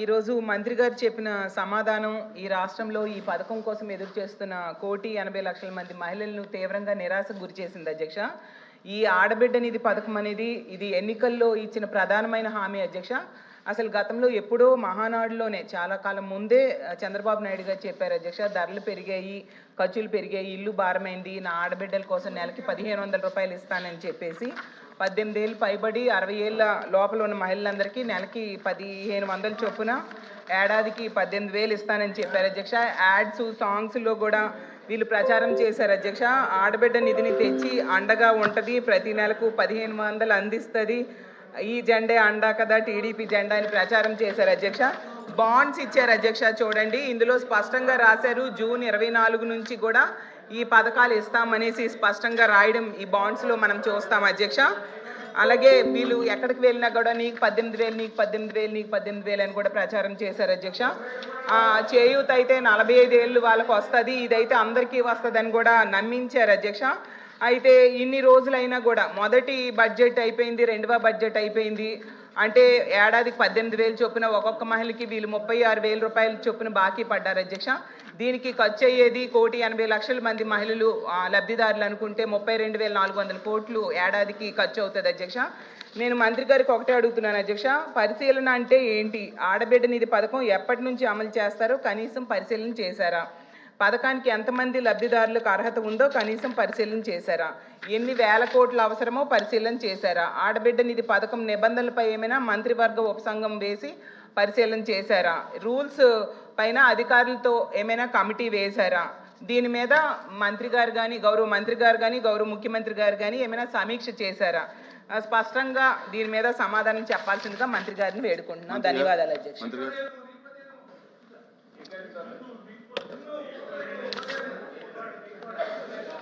ఈరోజు మంత్రి గారు చెప్పిన సమాధానం ఈ రాష్ట్రంలో ఈ పథకం కోసం ఎదురు చేస్తున్న 1,80,00,000 మంది మహిళలను తీవ్రంగా నిరాశకు గురి చేసింది అధ్యక్ష. ఈ ఆడబిడ్డ నిధి పథకం అనేది ఇది ఎన్నికల్లో ఇచ్చిన ప్రధానమైన హామీ అధ్యక్ష. అసలు గతంలో ఎప్పుడో మహానాడులోనే చాలా కాలం ముందే చంద్రబాబు నాయుడు గారు చెప్పారు అధ్యక్ష, ధరలు పెరిగాయి, ఖర్చులు పెరిగాయి, ఇల్లు భారమైంది, నా ఆడబిడ్డల కోసం నెలకి 1,500 రూపాయలు ఇస్తానని చెప్పేసి 18 ఏళ్ళు పైబడి 60 ఏళ్ళ లోపల ఉన్న మహిళలందరికీ నెలకి 1,500 చొప్పున ఏడాదికి 18,000 ఇస్తానని చెప్పారు అధ్యక్ష. యాడ్స్ సాంగ్స్లో కూడా వీళ్ళు ప్రచారం చేశారు అధ్యక్ష. ఆడబిడ్డ నిధిని తెచ్చి అండగా ఉంటుంది, ప్రతి నెలకు 1,500 అందిస్తుంది, ఈ జెండే అండా కదా టీడీపీ జెండా అని ప్రచారం చేశారు అధ్యక్ష. బాండ్స్ ఇచ్చారు అధ్యక్ష. చూడండి, ఇందులో స్పష్టంగా రాశారు జూన్ 24 నుంచి కూడా ఈ పథకాలు ఇస్తామనేసి స్పష్టంగా రాయడం ఈ బాండ్స్లో మనం చూస్తాం అధ్యక్ష. అలాగే వీళ్ళు ఎక్కడికి వెళ్ళినా కూడా నీకు 18,000, నీకు 18,000, నీకు 18,000 అని కూడా ప్రచారం చేశారు అధ్యక్ష. చేయూత అయితే 45 ఏళ్ళు వాళ్ళకు వస్తుంది, ఇదైతే అందరికీ వస్తుంది అని కూడా నమ్మించారు అధ్యక్ష. అయితే ఇన్ని రోజులైనా కూడా మొదటి బడ్జెట్ అయిపోయింది, రెండవ బడ్జెట్ అయిపోయింది, అంటే ఏడాదికి 18,000 చొప్పున ఒక్కొక్క మహిళకి వీళ్ళు 36,000 రూపాయలు చొప్పున బాకీ పడ్డారు అధ్యక్ష. దీనికి ఖర్చు అయ్యేది 1,80,00,000 మంది మహిళలు లబ్ధిదారులు అనుకుంటే 32,400 కోట్లు ఏడాదికి ఖర్చు అవుతుంది అధ్యక్ష. నేను మంత్రి గారికి ఒకటే అడుగుతున్నాను అధ్యక్ష, పరిశీలన అంటే ఏంటి? ఆడబిడ్డ నిధి పథకం ఎప్పటి నుంచి అమలు చేస్తారో కనీసం పరిశీలన చేశారా? పథకానికి ఎంతమంది లబ్ధిదారులకు అర్హత ఉందో కనీసం పరిశీలన చేశారా? ఎన్ని వేల కోట్లు అవసరమో పరిశీలన చేశారా? ఆడబిడ్డ నిధి పథకం నిబంధనలపై ఏమైనా మంత్రివర్గ ఉపసంఘం వేసి పరిశీలన చేశారా? రూల్స్ పైన అధికారులతో ఏమైనా కమిటీ వేశారా? దీని మీద మంత్రి గారు కానీ, గౌరవ మంత్రి గారు కానీ, గౌరవ ముఖ్యమంత్రి గారు కానీ ఏమైనా సమీక్ష చేశారా? స్పష్టంగా దీని మీద సమాధానం చెప్పాల్సిందిగా మంత్రి గారిని వేడుకుంటున్నాం. ధన్యవాదాలు అధ్యక్ష.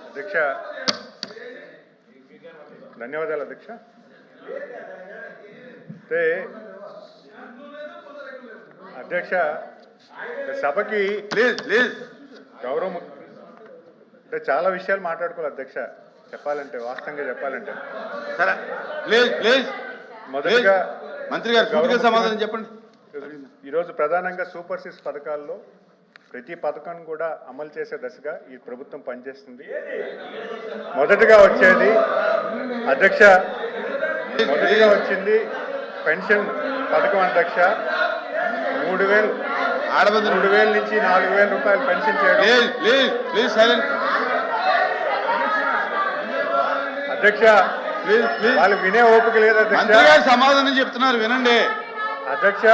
అధ్యక్ష, ధన్యవాదాలు అధ్యక్ష. అధ్యక్ష, సభకి గౌరవం అంటే చాలా విషయాలు మాట్లాడుకోవాలి అధ్యక్ష. చెప్పాలంటే వాస్తవంగా చెప్పాలంటే సరే ప్లీజ్ మొదటిగా మంత్రి గారు సమాధానం చెప్పండి. ఈరోజు ప్రధానంగా సూపర్ 6 పథకాల్లో ప్రతి పథకం కూడా అమలు చేసే దశగా ఈ ప్రభుత్వం పనిచేస్తుంది. మొదటగా వచ్చేది అధ్యక్ష, మొదటిగా వచ్చింది పెన్షన్ పథకం అధ్యక్ష. 3,000 నుంచి 4,000 రూపాయలు పెన్షన్ చేయడం అధ్యక్ష. వాళ్ళు వినే ఓపిక లేదు అధ్యక్ష. సమాధానం చెప్తున్నారు, వినండి అధ్యక్ష.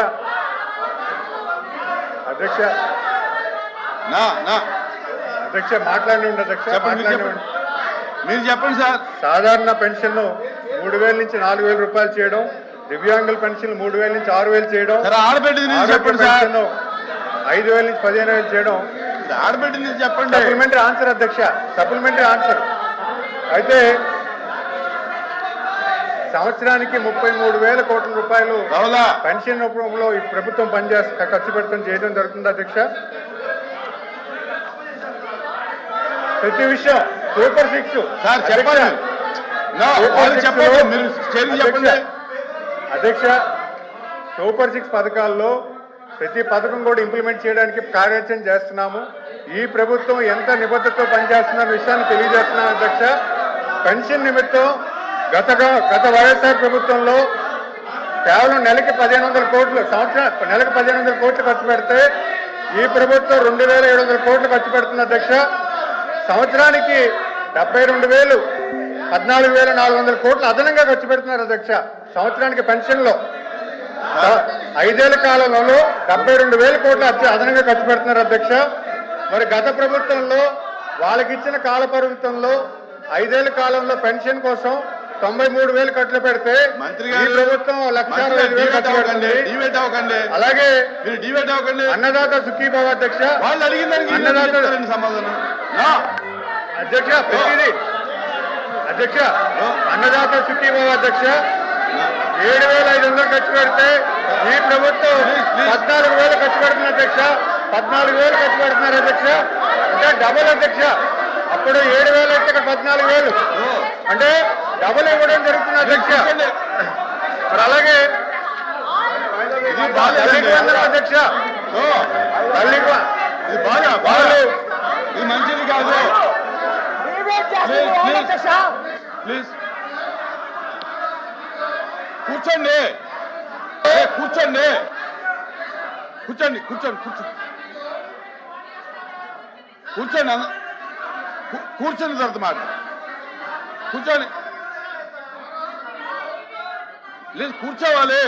అధ్యక్ష అధ్యక్ష మాట్లాడినండి అధ్యక్ష, మీరు చెప్పండి సార్. సాధారణ పెన్షన్ 3,000 నుంచి 4,000 రూపాయలు చేయడం, దివ్యాంగుల పెన్షన్ 3,000 నుంచి 6,000 చేయడం, ఆడబిడ్డ పెన్షన్ 5,000 నుంచి 15,000 చేయడం. ఆడబిడ్డ నుంచి చెప్పండి. సప్లిమెంటరీ ఆన్సర్ అధ్యక్ష, సప్లిమెంటరీ ఆన్సర్. అయితే సంవత్సరానికి 33,000 కోట్ల రూపాయలు పెన్షన్ రూపంలో ఈ ప్రభుత్వం ఖర్చు పెడతాం చేయడం జరుగుతుంది అధ్యక్ష. ప్రతి విషయం సూపర్ 6 చెప్పండి అధ్యక్ష. సూపర్ 6 పథకాల్లో ప్రతి పథకం కూడా ఇంప్లిమెంట్ చేయడానికి కార్యాచరణ చేస్తున్నాము. ఈ ప్రభుత్వం ఎంత నిబద్ధతతో పనిచేస్తున్న విషయాన్ని తెలియజేస్తున్నాను అధ్యక్ష. పెన్షన్ నిమిత్తం గత వైఎస్ఆర్ ప్రభుత్వంలో కేవలం నెలకి 1,500 కోట్లు, నెలకు 1,500 కోట్లు ఖర్చు పెడితే ఈ ప్రభుత్వం 2,700 కోట్లు ఖర్చు పెడుతుంది అధ్యక్ష. సంవత్సరానికి 72,000, 14,400 కోట్లు అదనంగా ఖర్చు పెడుతున్నారు అధ్యక్ష సంవత్సరానికి పెన్షన్లో. 5 ఏళ్ల కాలంలో 72,000 కోట్లు అదనంగా ఖర్చు పెడుతున్నారు అధ్యక్ష. మరి గత ప్రభుత్వంలో వాళ్ళకి ఇచ్చిన కాల పరిమితంలో 5 ఏళ్ల కాలంలో పెన్షన్ కోసం 93,000 ఖర్చు పెడితే ఈ ప్రభుత్వం 1,60,000 ఖర్చు పెడుతుంది. అలాగే అన్నదాత సుఖీభవ అధ్యక్ష. వాళ్ళు అడిగిన దానికి సమాధానం అధ్యక్ష. ప్రతిదీ అధ్యక్ష అన్నదాత సుఖీభవ అధ్యక్ష 7,500 ఖర్చు పెడితే ఈ ప్రభుత్వం 14,000 ఖర్చు పెడుతుంది అధ్యక్ష. 14,000 ఖర్చు పెడుతున్నారు అధ్యక్ష. అంటే డబుల్ అధ్యక్ష. అప్పుడు 7,000 అయితే ఇక్కడ 14,000, అంటే డబుల్ ఇవ్వడం జరుగుతుంది అధ్యక్ష. మరి అలాగే తల్లికి వందనం అధ్యక్ష. తల్లికి ఇది బాగా బాగా ఇది మంచిది కాదు. ప్లీజ్ కూర్చోండి. కూర్చోండి కూర్చోండి కూర్చోండి కూర్చోండి కూర్చోండి కూర్చొని తర్వాత మాట కూర్చోండి. లేదు కూర్చోవాలి.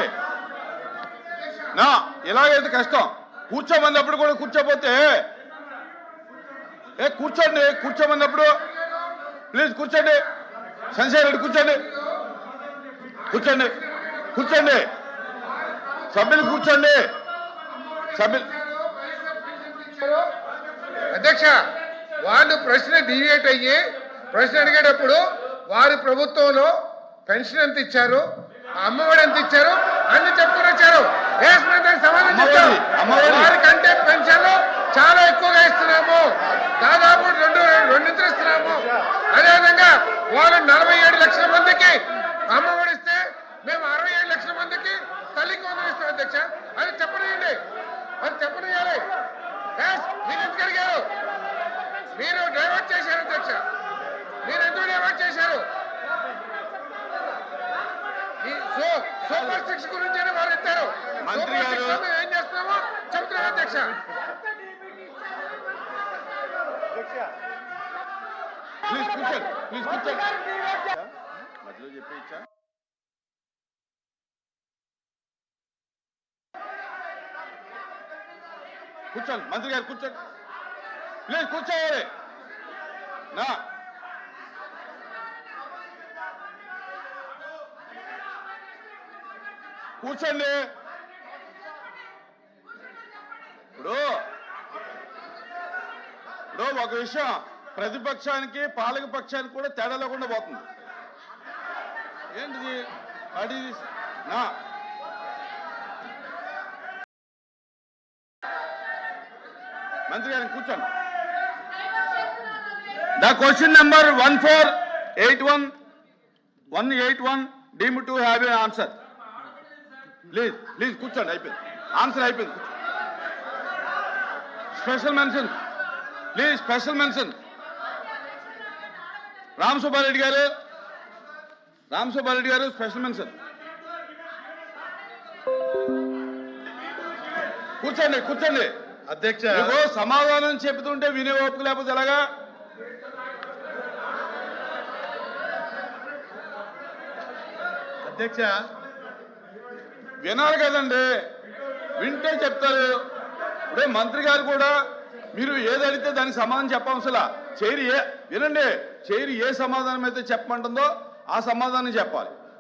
నా ఇలాగైతే కష్టం. కూర్చోమన్నప్పుడు కూడా కూర్చోపోతే కూర్చోండి. కూర్చోమన్నప్పుడు ప్లీజ్ కూర్చోండి. సంజయ్ రెడ్డి కూర్చోండి. కూర్చోండి కూర్చోండి. సభ్యులు కూర్చోండి. సభ్యులు అధ్యక్ష, వాళ్ళు ప్రశ్న డీవియేట్ అయ్యి ప్రశ్న అడిగేటప్పుడు వారి ప్రభుత్వంలో పెన్షన్ ఎంత ఇచ్చారు, అమ్మఒడి ఎంత ఇచ్చారు అన్ని చెప్పుకుని వచ్చారు. సమాధానం చెప్తారు. వారికంటే పెన్షన్లు చాలా ఎక్కువగా ఇస్తున్నాము, దాదాపు రెండింతలు ఇస్తున్నాము. అదేవిధంగా వారు 47 లక్షల మందికి అమ్మఒడి ఇస్తే మేము 67 లక్షల మందికి తల్లికి వందనం ఇస్తాం అధ్యక్ష. అది చెప్పనియండి, అది చెప్పనియాలి. మీరు ఎందుకు అడిగారు? మీరు డైవర్ట్ చేశారు అధ్యక్ష. మీరు ఎందుకు డైవర్ట్ చేశారు? సూపర్ సిక్స్ గురించి వారు ఎత్తారు. మంత్రి గారు ఏం చేస్తున్నామో చెప్తున్నాం అధ్యక్ష. ప్లీజ్ కూర్చోండి. ప్లీజ్ కూర్చోండి. మధ్యలో చెప్పేయచ్చా? కూర్చోండి మంత్రి గారు కూర్చోండి. ప్లీజ్ కూర్చోవాలి. నా కూర్చోండి. ఇప్పుడు ఒక విషయం, ప్రతిపక్షానికి పాలక పక్షానికి కూడా తేడా లేకుండా పోతుంది. ఏంటిది అది నా మంత్రి గారిని కూర్చోండి. The question number 14811 deemed to have an answer. Please please కూర్చోండి. అయిపోయింది, ఆన్సర్ అయిపోయింది. Special mention please, special mention. Ramasubba Reddy గారు స్పెషల్ మెన్షన్. కూర్చోండి కూర్చోండి. అధ్యక్ష మీకు సమాధానం చెబుతుంటే వినే ఓపిక లేకపోతే ఎలాగా? అధ్యక్ష వినాలి కదండి, వింటే చెప్తారు. ఇప్పుడే మంత్రి గారు కూడా మీరు ఏది అడిగితే దానికి సమాధానం చెప్పవసలా. వినండి, చైర్ ఏ సమాధానం అయితే చెప్పమంటుందో ఆ సమాధానం చెప్పాలి.